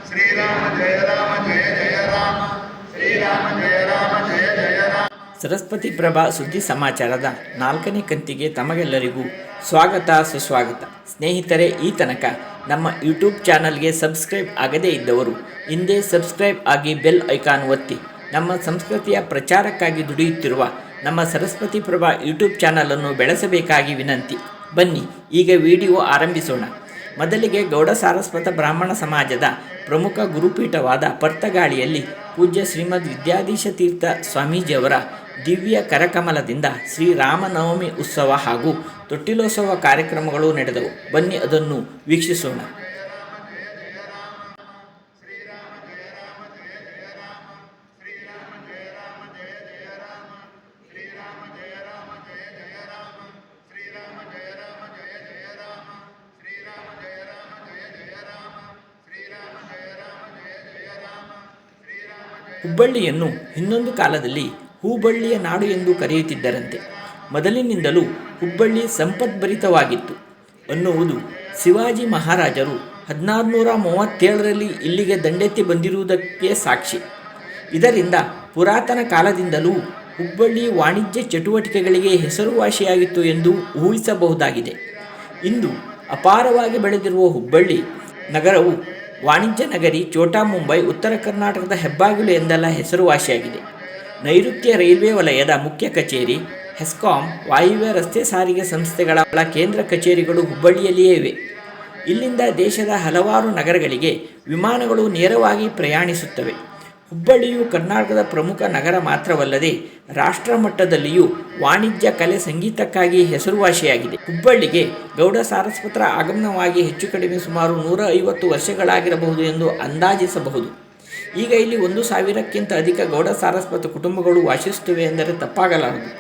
ಶ್ರೀರಾಮ ಜಯ ರಾಮ ಜಯ ಜಯ ರಾಮ ಶ್ರೀರಾಮ ಜಯ ರಾಮ ಜಯ ಜಯ ರಾಮ. ಸರಸ್ವತಿ ಪ್ರಭಾ ಸುದ್ದಿ ಸಮಾಚಾರದ 4ನೇ ಕಂತಿಗೆ ತಮಗೆಲ್ಲರಿಗೂ ಸ್ವಾಗತ ಸುಸ್ವಾಗತ. ಸ್ನೇಹಿತರೆ, ಈ ತನಕ ನಮ್ಮ ಯೂಟ್ಯೂಬ್ ಚಾನಲ್ಗೆ ಸಬ್ಸ್ಕ್ರೈಬ್ ಆಗದೇ ಇದ್ದವರು ಹಿಂದೆ ಸಬ್ಸ್ಕ್ರೈಬ್ ಆಗಿ ಬೆಲ್ ಐಕಾನ್ ಒತ್ತಿ ನಮ್ಮ ಸಂಸ್ಕೃತಿಯ ಪ್ರಚಾರಕ್ಕಾಗಿ ದುಡಿಯುತ್ತಿರುವ ನಮ್ಮ ಸರಸ್ವತಿ ಪ್ರಭಾ ಯೂಟ್ಯೂಬ್ ಚಾನಲನ್ನು ಬೆಳೆಸಬೇಕಾಗಿ ವಿನಂತಿ. ಬನ್ನಿ ಈಗ ವಿಡಿಯೋ ಆರಂಭಿಸೋಣ. ಮೊದಲಿಗೆ ಗೌಡ ಸಾರಸ್ವತ ಬ್ರಾಹ್ಮಣ ಸಮಾಜದ ಪ್ರಮುಖ ಗುರುಪೀಠವಾದ ಪರ್ತಗಾಳಿಯಲ್ಲಿ ಪೂಜ್ಯ ಶ್ರೀಮದ್ ವಿದ್ಯಾಧೀಶ ತೀರ್ಥ ಸ್ವಾಮೀಜಿಯವರ ದಿವ್ಯ ಕರಕಮಲದಿಂದ ಶ್ರೀರಾಮನವಮಿ ಉತ್ಸವ ಹಾಗೂ ತೊಟ್ಟಿಲೋತ್ಸವ ಕಾರ್ಯಕ್ರಮಗಳು ನಡೆದವು. ಬನ್ನಿ ಅದನ್ನು ವೀಕ್ಷಿಸೋಣ. ಹುಬ್ಬಳ್ಳಿಯನ್ನು ಇನ್ನೊಂದು ಕಾಲದಲ್ಲಿ ಹೂಬಳ್ಳಿಯ ನಾಡು ಎಂದು ಕರೆಯುತ್ತಿದ್ದರಂತೆ. ಮೊದಲಿನಿಂದಲೂ ಹುಬ್ಬಳ್ಳಿ ಸಂಪದ್ಭರಿತವಾಗಿತ್ತು ಅನ್ನುವುದು ಶಿವಾಜಿ ಮಹಾರಾಜರು 1637ರಲ್ಲಿ ಇಲ್ಲಿಗೆ ದಂಡೆತ್ತಿ ಬಂದಿರುವುದಕ್ಕೆ ಸಾಕ್ಷಿ. ಇದರಿಂದ ಪುರಾತನ ಕಾಲದಿಂದಲೂ ಹುಬ್ಬಳ್ಳಿ ವಾಣಿಜ್ಯ ಚಟುವಟಿಕೆಗಳಿಗೆ ಹೆಸರುವಾಸಿಯಾಗಿತ್ತು ಎಂದು ಊಹಿಸಬಹುದಾಗಿದೆ. ಇಂದು ಅಪಾರವಾಗಿ ಬೆಳೆದಿರುವ ಹುಬ್ಬಳ್ಳಿ ನಗರವು ವಾಣಿಜ್ಯ ನಗರಿ, ಛೋಟಾ ಮುಂಬೈ, ಉತ್ತರ ಕರ್ನಾಟಕದ ಹೆಬ್ಬಾಗಿಲು ಎಂದೆಲ್ಲ ಹೆಸರುವಾಸಿಯಾಗಿದೆ. ನೈಋತ್ಯ ರೈಲ್ವೆ ವಲಯದ ಮುಖ್ಯ ಕಚೇರಿ, ಹೆಸ್ಕಾಂ, ವಾಯುವ್ಯ ರಸ್ತೆ ಸಾರಿಗೆ ಸಂಸ್ಥೆಗಳ ಕೇಂದ್ರ ಕಚೇರಿಗಳು ಹುಬ್ಬಳ್ಳಿಯಲ್ಲಿಯೇ ಇವೆ. ಇಲ್ಲಿಂದ ದೇಶದ ಹಲವಾರು ನಗರಗಳಿಗೆ ವಿಮಾನಗಳು ನೇರವಾಗಿ ಪ್ರಯಾಣಿಸುತ್ತವೆ. ಹುಬ್ಬಳ್ಳಿಯು ಕರ್ನಾಟಕದ ಪ್ರಮುಖ ನಗರ ಮಾತ್ರವಲ್ಲದೆ ರಾಷ್ಟ್ರ ಮಟ್ಟದಲ್ಲಿಯೂ ವಾಣಿಜ್ಯ, ಕಲೆ, ಸಂಗೀತಕ್ಕಾಗಿ ಹೆಸರುವಾಸಿಯಾಗಿದೆ. ಹುಬ್ಬಳ್ಳಿಗೆ ಗೌಡ ಸಾರಸ್ವತರ ಆಗಮನವಾಗಿ ಹೆಚ್ಚು ಕಡಿಮೆ ಸುಮಾರು 150 ವರ್ಷಗಳಾಗಿರಬಹುದು ಎಂದು ಅಂದಾಜಿಸಬಹುದು. ಈಗ ಇಲ್ಲಿ 1000ಕ್ಕಿಂತ ಅಧಿಕ ಗೌಡ ಸಾರಸ್ವತ ಕುಟುಂಬಗಳು ವಾಸಿಸುತ್ತವೆ ಎಂದರೆ ತಪ್ಪಾಗಲಾರದು.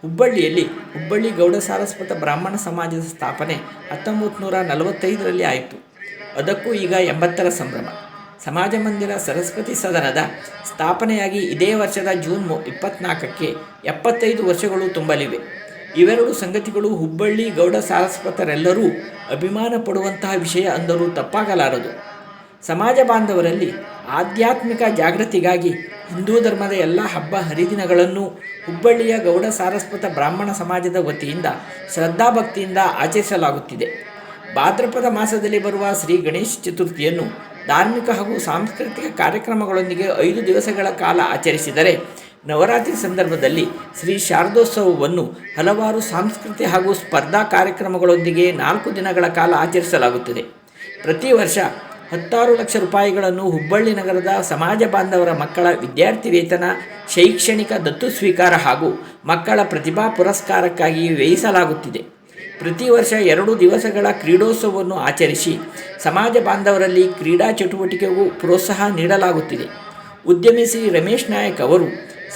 ಹುಬ್ಬಳ್ಳಿಯಲ್ಲಿ ಹುಬ್ಬಳ್ಳಿ ಗೌಡ ಸಾರಸ್ವತ ಬ್ರಾಹ್ಮಣ ಸಮಾಜದ ಸ್ಥಾಪನೆ 1945ರಲ್ಲಿ ಆಯಿತು. ಅದಕ್ಕೂ ಈಗ 80ರ ಸಂಭ್ರಮ. ಸಮಾಜ ಮಂದಿರ ಸರಸ್ವತಿ ಸದನದ ಸ್ಥಾಪನೆಯಾಗಿ ಇದೇ ವರ್ಷದ ಜೂನ್ 24ಕ್ಕೆ 75 ವರ್ಷಗಳು ತುಂಬಲಿವೆ. ಇವೆರಡು ಸಂಗತಿಗಳು ಹುಬ್ಬಳ್ಳಿ ಗೌಡ ಸಾರಸ್ವತರೆಲ್ಲರೂ ಅಭಿಮಾನ ಪಡುವಂತಹ ವಿಷಯ ಅಂದರೂ ತಪ್ಪಾಗಲಾರದು. ಸಮಾಜ ಬಾಂಧವರಲ್ಲಿ ಆಧ್ಯಾತ್ಮಿಕ ಜಾಗೃತಿಗಾಗಿ ಹಿಂದೂ ಧರ್ಮದ ಎಲ್ಲ ಹಬ್ಬ ಹರಿದಿನಗಳನ್ನು ಹುಬ್ಬಳ್ಳಿಯ ಗೌಡ ಸಾರಸ್ವತ ಬ್ರಾಹ್ಮಣ ಸಮಾಜದ ವತಿಯಿಂದ ಶ್ರದ್ಧಾಭಕ್ತಿಯಿಂದ ಆಚರಿಸಲಾಗುತ್ತಿದೆ. ಭಾದ್ರಪದ ಮಾಸದಲ್ಲಿ ಬರುವ ಶ್ರೀ ಗಣೇಶ ಚತುರ್ಥಿಯನ್ನು ಧಾರ್ಮಿಕ ಹಾಗೂ ಸಾಂಸ್ಕೃತಿಕ ಕಾರ್ಯಕ್ರಮಗಳೊಂದಿಗೆ 5 ದಿವಸಗಳ ಕಾಲ ಆಚರಿಸಿದರೆ, ನವರಾತ್ರಿ ಸಂದರ್ಭದಲ್ಲಿ ಶ್ರೀ ಶಾರದೋತ್ಸವವನ್ನು ಹಲವಾರು ಸಾಂಸ್ಕೃತಿಕ ಹಾಗೂ ಸ್ಪರ್ಧಾ ಕಾರ್ಯಕ್ರಮಗಳೊಂದಿಗೆ 4 ದಿನಗಳ ಕಾಲ ಆಚರಿಸಲಾಗುತ್ತದೆ. ಪ್ರತಿ ವರ್ಷ 16 ಲಕ್ಷ ರೂಪಾಯಿಗಳನ್ನು ಹುಬ್ಬಳ್ಳಿ ನಗರದ ಸಮಾಜ ಬಾಂಧವರ ಮಕ್ಕಳ ವಿದ್ಯಾರ್ಥಿ ವೇತನ, ಶೈಕ್ಷಣಿಕ ದತ್ತು ಸ್ವೀಕಾರ ಹಾಗೂ ಮಕ್ಕಳ ಪ್ರತಿಭಾ ಪುರಸ್ಕಾರಕ್ಕಾಗಿ ವ್ಯಯಿಸಲಾಗುತ್ತಿದೆ. ಪ್ರತಿ ವರ್ಷ 2 ದಿವಸಗಳ ಕ್ರೀಡೋತ್ಸವವನ್ನು ಆಚರಿಸಿ ಸಮಾಜ ಬಾಂಧವರಲ್ಲಿ ಕ್ರೀಡಾ ಚಟುವಟಿಕೆಗೂ ಪ್ರೋತ್ಸಾಹ ನೀಡಲಾಗುತ್ತಿದೆ. ಉದ್ಯಮಿ ಶ್ರೀ ರಮೇಶ್ ನಾಯಕ್ ಅವರು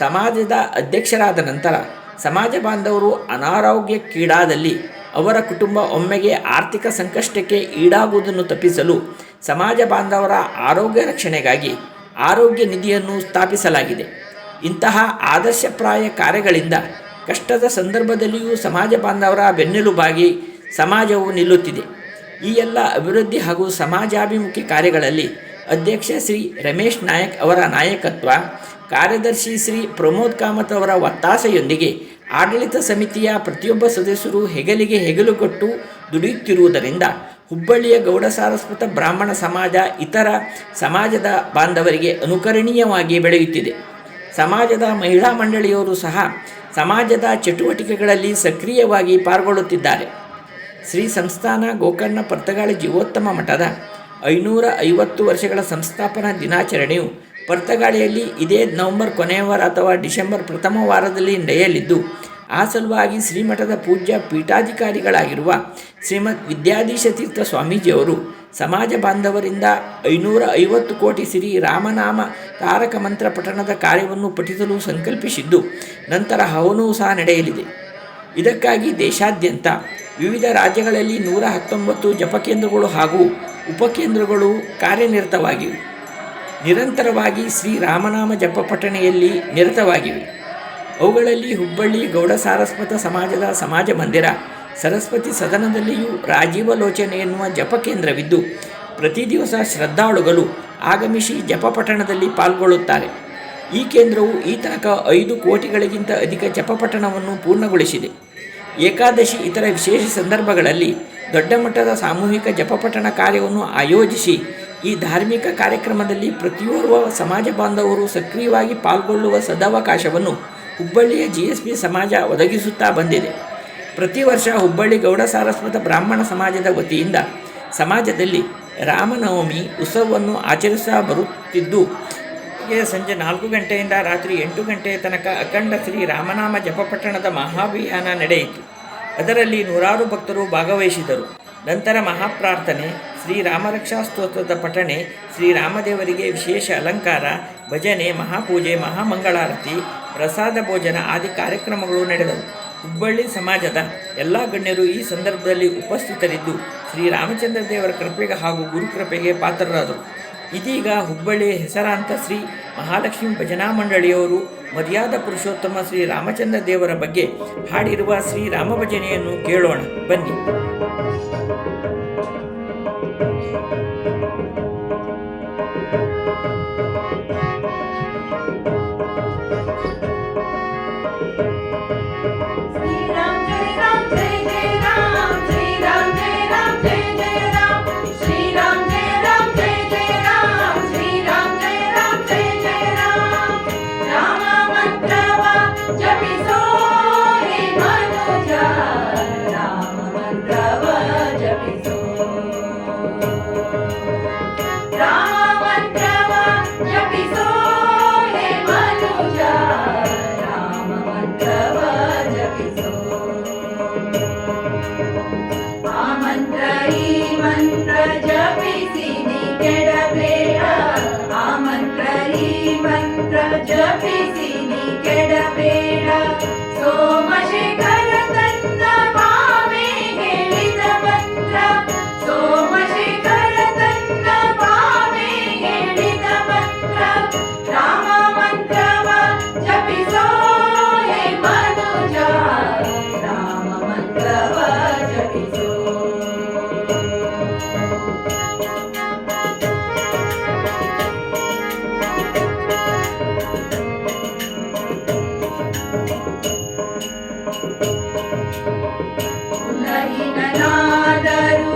ಸಮಾಜದ ಅಧ್ಯಕ್ಷರಾದ ನಂತರ ಸಮಾಜ ಬಾಂಧವರು ಅನಾರೋಗ್ಯಕ್ಕೀಡಾದಲ್ಲಿ ಅವರ ಕುಟುಂಬ ಒಮ್ಮೆಗೆ ಆರ್ಥಿಕ ಸಂಕಷ್ಟಕ್ಕೆ ಈಡಾಗುವುದನ್ನು ತಪ್ಪಿಸಲು ಸಮಾಜ ಬಾಂಧವರ ಆರೋಗ್ಯ ರಕ್ಷಣೆಗಾಗಿ ಆರೋಗ್ಯ ನಿಧಿಯನ್ನು ಸ್ಥಾಪಿಸಲಾಗಿದೆ. ಇಂತಹ ಆದರ್ಶಪ್ರಾಯ ಕಾರ್ಯಗಳಿಂದ ಕಷ್ಟದ ಸಂದರ್ಭದಲ್ಲಿಯೂ ಸಮಾಜ ಬಾಂಧವರ ಬೆನ್ನೆಲುಬಾಗಿ ಸಮಾಜವು ನಿಲ್ಲುತ್ತಿದೆ. ಈ ಎಲ್ಲ ಅಭಿವೃದ್ಧಿ ಹಾಗೂ ಸಮಾಜಾಭಿಮುಖಿ ಕಾರ್ಯಗಳಲ್ಲಿ ಅಧ್ಯಕ್ಷ ಶ್ರೀ ರಮೇಶ್ ನಾಯಕ್ ಅವರ ನಾಯಕತ್ವ, ಕಾರ್ಯದರ್ಶಿ ಶ್ರೀ ಪ್ರಮೋದ್ ಕಾಮತ್ ಅವರ ಒತ್ತಾಸೆಯೊಂದಿಗೆ ಆಡಳಿತ ಸಮಿತಿಯ ಪ್ರತಿಯೊಬ್ಬ ಸದಸ್ಯರು ಹೆಗಲಿಗೆ ಹೆಗಲು ಕೊಟ್ಟು ದುಡಿಯುತ್ತಿರುವುದರಿಂದ ಹುಬ್ಬಳ್ಳಿಯ ಗೌಡ ಸಾರಸ್ವತ ಬ್ರಾಹ್ಮಣ ಸಮಾಜ ಇತರ ಸಮಾಜದ ಬಾಂಧವರಿಗೆ ಅನುಕರಣೀಯವಾಗಿ ಬೆಳೆಯುತ್ತಿದೆ. ಸಮಾಜದ ಮಹಿಳಾ ಮಂಡಳಿಯವರು ಸಹ ಸಮಾಜದ ಚಟುವಟಿಕೆಗಳಲ್ಲಿ ಸಕ್ರಿಯವಾಗಿ ಪಾಲ್ಗೊಳ್ಳುತ್ತಿದ್ದಾರೆ. ಶ್ರೀ ಸಂಸ್ಥಾನ ಗೋಕರ್ಣ ಪರ್ತಗಾಳಿ ಜೀವೋತ್ತಮ ಮಠದ 550 ವರ್ಷಗಳ ಸಂಸ್ಥಾಪನಾ ದಿನಾಚರಣೆಯು ಪರ್ತಗಾಳಿಯಲ್ಲಿ ಇದೇ ನವೆಂಬರ್ ಕೊನೆಯ ವಾರ ಅಥವಾ ಡಿಸೆಂಬರ್ ಪ್ರಥಮ ವಾರದಲ್ಲಿ ನಡೆಯಲಿದ್ದು, ಆ ಸಲುವಾಗಿ ಶ್ರೀಮಠದ ಪೂಜ್ಯ ಪೀಠಾಧಿಕಾರಿಗಳಾಗಿರುವ ಶ್ರೀಮದ್ ವಿದ್ಯಾಧೀಶ ತೀರ್ಥ ಸ್ವಾಮೀಜಿಯವರು ಸಮಾಜ ಬಾಂಧವರಿಂದ 550 ಕೋಟಿ ಶ್ರೀ ರಾಮನಾಮ ತಾರಕ ಮಂತ್ರ ಪಠಣದ ಕಾರ್ಯವನ್ನು ಪಠಿಸಲು ಸಂಕಲ್ಪಿಸಿದ್ದು, ನಂತರ ಹವನವೂ ಸಹ ನಡೆಯಲಿದೆ. ಇದಕ್ಕಾಗಿ ದೇಶಾದ್ಯಂತ ವಿವಿಧ ರಾಜ್ಯಗಳಲ್ಲಿ 119 ಜಪಕೇಂದ್ರಗಳು ಹಾಗೂ ಉಪಕೇಂದ್ರಗಳು ಕಾರ್ಯನಿರತವಾಗಿವೆ. ನಿರಂತರವಾಗಿ ಶ್ರೀರಾಮನಾಮ ಜಪ ಪಠಣೆಯಲ್ಲಿ ನಿರತವಾಗಿವೆ. ಅವುಗಳಲ್ಲಿ ಹುಬ್ಬಳ್ಳಿ ಗೌಡ ಸಾರಸ್ವತ ಸಮಾಜದ ಸಮಾಜ ಮಂದಿರ ಸರಸ್ವತಿ ಸದನದಲ್ಲಿಯೂ ರಾಜೀವ ಲೋಚನೆ ಎನ್ನುವ ಜಪಕೇಂದ್ರವಿದ್ದು, ಪ್ರತಿ ದಿವಸ ಶ್ರದ್ಧಾಳುಗಳು ಆಗಮಿಸಿ ಜಪಪಠಣದಲ್ಲಿ ಪಾಲ್ಗೊಳ್ಳುತ್ತಾರೆ. ಈ ಕೇಂದ್ರವು ಈ ತನಕ 5 ಕೋಟಿಗಳಿಗಿಂತ ಅಧಿಕ ಜಪಪಠಣವನ್ನು ಪೂರ್ಣಗೊಳಿಸಿದೆ. ಏಕಾದಶಿ ಇತರ ವಿಶೇಷ ಸಂದರ್ಭಗಳಲ್ಲಿ ದೊಡ್ಡ ಮಟ್ಟದ ಸಾಮೂಹಿಕ ಜಪಪಠಣ ಕಾರ್ಯವನ್ನು ಆಯೋಜಿಸಿ ಈ ಧಾರ್ಮಿಕ ಕಾರ್ಯಕ್ರಮದಲ್ಲಿ ಪ್ರತಿಯೋರ್ವ ಸಮಾಜ ಬಾಂಧವರು ಸಕ್ರಿಯವಾಗಿ ಪಾಲ್ಗೊಳ್ಳುವ ಸದವಕಾಶವನ್ನು ಹುಬ್ಬಳ್ಳಿಯ GSB ಸಮಾಜ ಒದಗಿಸುತ್ತಾ ಬಂದಿದೆ. ಪ್ರತಿ ವರ್ಷ ಹುಬ್ಬಳ್ಳಿ ಗೌಡ ಸಾರಸ್ವತ ಬ್ರಾಹ್ಮಣ ಸಮಾಜದ ವತಿಯಿಂದ ಸಮಾಜದಲ್ಲಿ ರಾಮನವಮಿ ಉತ್ಸವವನ್ನು ಆಚರಿಸುತ್ತಾ ಬರುತ್ತಿದ್ದು, ಸಂಜೆ 4 ಗಂಟೆಯಿಂದ ರಾತ್ರಿ 8 ಗಂಟೆಯ ತನಕ ಅಖಂಡ ಶ್ರೀ ರಾಮನಾಮ ಜಪಪಠಣದ ಮಹಾಭಿಯಾನ ನಡೆಯಿತು. ಅದರಲ್ಲಿ ನೂರಾರು ಭಕ್ತರು ಭಾಗವಹಿಸಿದರು. ನಂತರ ಮಹಾಪ್ರಾರ್ಥನೆ, ಶ್ರೀರಾಮರಕ್ಷಾ ಸ್ತೋತ್ರದ ಪಠಣೆ, ಶ್ರೀರಾಮದೇವರಿಗೆ ವಿಶೇಷ ಅಲಂಕಾರ, ಭಜನೆ, ಮಹಾಪೂಜೆ, ಮಹಾಮಂಗಳಾರತಿ, ಪ್ರಸಾದ ಭೋಜನ ಆದಿ ಕಾರ್ಯಕ್ರಮಗಳು ನಡೆದವು. ಹುಬ್ಬಳ್ಳಿ ಸಮಾಜದ ಎಲ್ಲ ಗಣ್ಯರು ಈ ಸಂದರ್ಭದಲ್ಲಿ ಉಪಸ್ಥಿತರಿದ್ದು ಶ್ರೀರಾಮಚಂದ್ರ ದೇವರ ಕೃಪೆಗೆ ಹಾಗೂ ಗುರುಕೃಪೆಗೆ ಪಾತ್ರರಾದರು. ಇದೀಗ ಹುಬ್ಬಳ್ಳಿಯ ಹೆಸರಾಂತ ಶ್ರೀ ಮಹಾಲಕ್ಷ್ಮಿ ಭಜನಾ ಮಂಡಳಿಯವರು ಮರ್ಯಾದ ಪುರುಷೋತ್ತಮ ಶ್ರೀ ರಾಮಚಂದ್ರ ದೇವರ ಬಗ್ಗೆ ಹಾಡಿರುವ ಶ್ರೀರಾಮ ಭಜನೆಯನ್ನು ಕೇಳೋಣ ಬನ್ನಿ. ಜಪಿಸಿನಿ ಕೆಡಬೇಡ ಸೋಮಶೇಖರ ತನ್ನ ಭಾವೆ ಹೇಳಿದ ಮಂತ್ರ, ಸೋಮಶೇಖರ ತನ್ನ ಭಾವೆ ಹೇಳಿದ ಮಂತ್ರ, ರಾಮ ಮಂತ್ರವ ಜಪಿಸೋ ಹೇ ಮನುಜ, ರಾಮ ಮಂತ್ರವ ಜಪಿಸೋ. ಕುಲಹೀನನಾದರೂ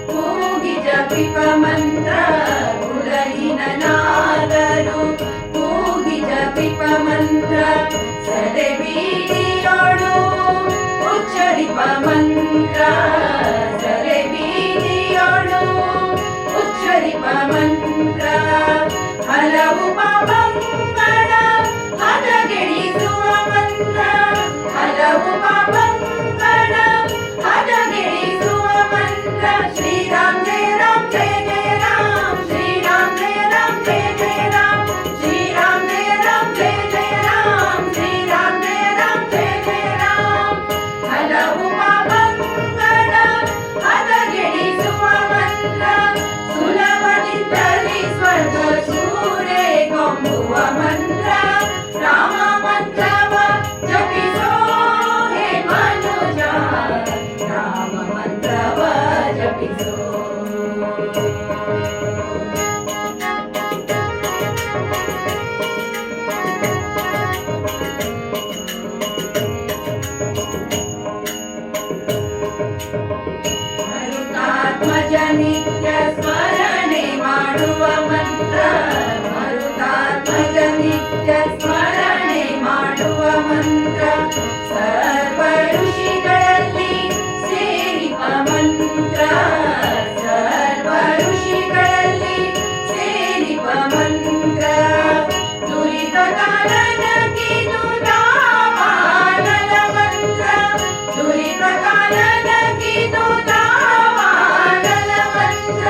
ಕೂಗಿ ಜಪಿಪ ಮಂತ್ರ, ಕುಲಹೀನನಾದರೂ ಕೂಗಿ ಜಪಿಪ ಮಂತ್ರ, ಸದೆ ಬೀದಿಯೋಳು ಉಚ್ಚರಿಪ ಮಂತ್ರ, ಸದೆ ಬೀದಿಯೋಳು ಉಚ್ಚರಿಪ ಮಂತ್ರ, ಹಲವು ಪಾಪಗಳ ಹದಗೆಡಿಸುವ ಮಂತ್ರ, ಹಲವು ಪಾಪಗಳ ಹದಗೆಡಿಸುವ ಮಂತ್ರ, ಶ್ರೀರಾಮ್ ಜಯ ರಾಮ್ ಜಯ ಜಯ ರಾಮ್, ಶ್ರೀರಾಮ್ ಜಯ ರಾಮ್ ಜಯ ಜಯ ರಾಮ್, ಶ್ರೀರಾಮ್ ಜಯ ರಾಮ್ ಜಯ ಜಯ ರಾಮ್, ಶ್ರೀರಾಮ್ ಜಯ ರಾಮ್ ಜಯ ಜಯ ರಾಮ್, ಹಲವು ಪಾಪಗಳ ಹದಗೆಡಿಸುವ ಮಂತ್ರ, ಸುಲಭದಿಂದಲೇ ಸ್ವರ್ಗ ಸೂರೆ ಕೊಂಬುವ ಮಂತ್ರ, ರಾಮ ಮಂತ್ರವ ಜಪಿಸೋ ಹೇ ಮನುಜ, ರಾಮ ಮಂತ್ರವ ಜಪಿಸೋ. ಮರುತಾತ್ಮಜ ನಿತ್ಯ ಸ್ಮರಣೆ ಮಾಡುವ ಮಂತ್ರ, ಮರುತಾತ್ಮಜ ನಿತ್ಯ ಸ್ಮರಣೆ ಮಾಡುವ ಮಂತ್ರ, ಸರ್ವ ಋಷಿಗಳಲ್ಲಿ ಸೇರಿಪ ಮಂತ್ರ, ಸರ್ವ ಋಷಿಗಳಲ್ಲಿ ಸೇರಿಪ ಮಂತ್ರ, ದುರಿತ ಕಾರಣಕ್ಕಿದು ದಾವಾನಲ ಮಂತ್ರ, ದುರಿತ ಕಾರಣಕ್ಕಿದು ದಾವಾನಲ ಮಂತ್ರ,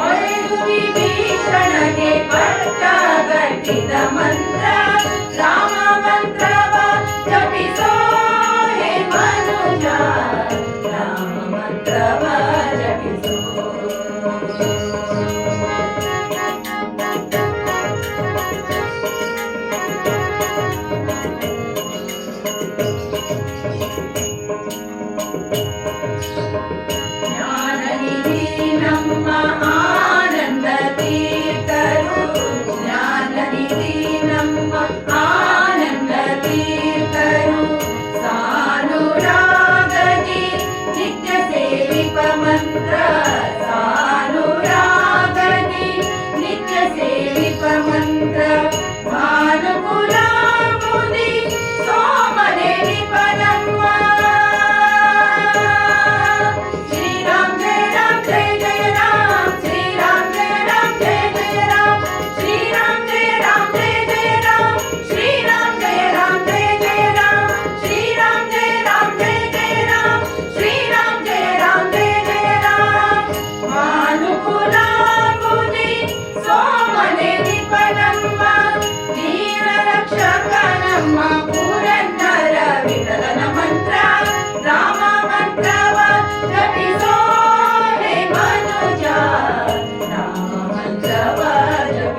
ಒಳೆದು ವಿಭೀಷಣಗೆ ಪಟ್ಟ ಗಟ್ಟಿದ ಮಂತ್ರ, ರಾಮ ಮಂತ್ರವ ಜಪಿಸೋ ಹೇ ಮನುಜ, ರಾಮ ಮಂತ್ರವ ಜಪಿಸೋ. ಜ್ಞಾನನಿಧಿ ನಮ್ಮ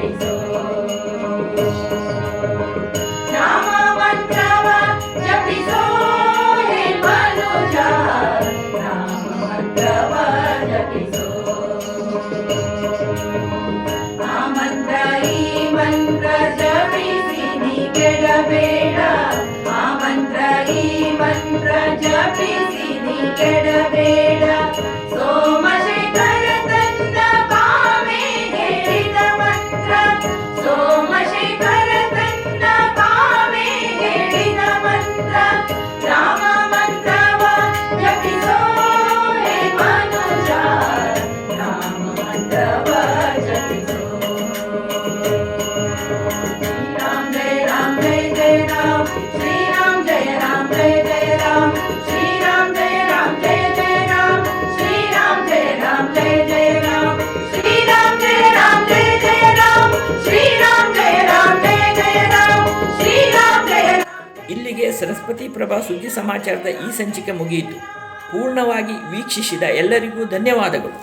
ಜಪಿಸೋ ರಾಮ ಮಂತ್ರವ ಜಪಿಸೋ ಹೇ ಮನುಜ ರಾಮ ಮಂತ್ರವ ಜಪಿಸೋ ಆ ಮಂತ್ರ ಈ ಮಂತ್ರ ಜಪಿಸಿ ನೀ ಕೆಡಬೇಡ ಆ ಮಂತ್ರ ಈ ಮಂತ್ರ ಜಪಿಸಿ ನೀ ಕೆಡಬೇಡ ಸೋಮಶೇಖರ ತಂದ ಕಾಮೆ ಹೇಳಿದ ಮಂತ್ರ ಸೋಮಶೇಖರ ತಂದ ಕಾಮೆ ಹೇಳಿದ ಮಂತ್ರ ರಾಮ ಮಂತ್ರವ ಜಪಿಸೋ ಹೇ ಮನುಜ ರಾಮ ಮಂತ್ರವ ಜಪಿಸೋ राम जय जय राम श्री राम जय जय राम श्री राम जय जय राम श्री राम जय जय राम श्री राम जय जय राम श्री राम जय जय राम श्री राम जय ಇಲ್ಲಿಗೆ ಸರಸ್ವತಿ ಪ್ರಭಾ ಸುದ್ದಿ ಸಮಾಚಾರದ ಈ ಸಂಚಿಕೆ ಮುಗಿಯಿತು. ಪೂರ್ಣವಾಗಿ ವೀಕ್ಷಿಸಿದ ಎಲ್ಲರಿಗೂ ಧನ್ಯವಾದಗಳು.